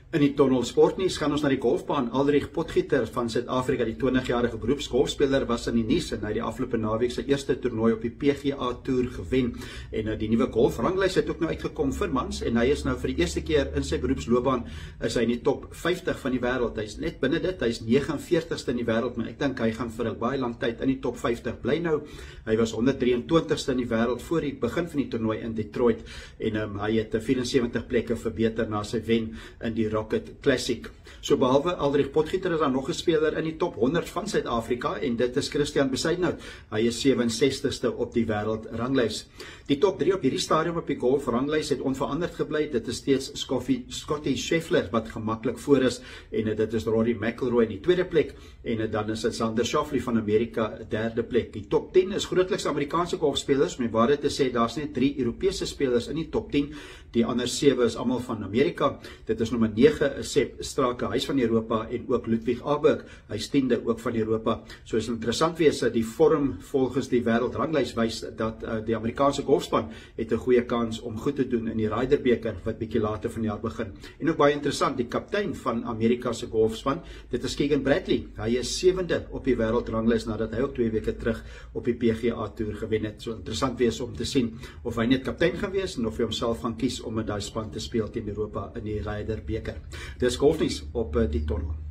In die Tonnel Sportnuus gaan ons na die golfbaan. Aldrich Potgieter van Suid-Afrika, die 20-jarige beroepsgolfspeler, was in die nuus en hy het die afgelope naweek sy eerste toernooi op die PGA Tour gewen. En die nuwe golfranglys het ook nou uitgekom vir mans en hy is nou vir die eerste keer in sy beroepsloopbaan is hy in die top 50 van die wêreld. Hy is net binne dit, hy is 49ste in die wêreld, maar ek dink hy gaan vir 'n baie lang tyd in die top 50 bly nou. Hy was 123ste in die wêreld voor die begin van die toernooi in Detroit en hy het 74 plekke verbeter na sy wen in die Rocket Classic. So behalwe Aldrich Potgieter is daar nog 'n speler in die top 100 van Suid-Afrika en dit is Christian Bezuidenhout. Hy is 67ste op die wêreldranglys. Die top 3 op hierdie stadium op die golfranglys het onveranderd gebly. Dit is steeds Scottie Scheffler wat gemaklik voor is en dit is Rory McIlroy in die tweede plek en dan is dit Xander Schauffele van Amerika derde plek. Die top 10 is grootliks Amerikaanse golfspelers, met waarheid te sê daar's net 3 Europese spelers in die top 10. Die ander 7 is almal van Amerika. Dit is nommer 9 Sepp Straka, hy's van Europa en ook Ludwig Aberg, hy's 10de ook van Europa. So is interessant wees dat die vorm volgens die wêreldranglys wys dat die Amerikaanse golfspan het 'n goeie kans om goed te doen in die Ryder beker wat bietjie later van die jaar begin. En ook baie interessant, die kaptein van Amerika se golfspan, dit is Keegan Bradley. Hy is 7de op die wêreldranglys nadat hy ook 2 weke terug op die PGA Tour gewen het. So interessant wees om te sien of hy net kaptein gaan wees en of hy homself gaan kies om met daai span te speel teen Europa in die Ryder beker. Dis golfnuus op die Tonnel.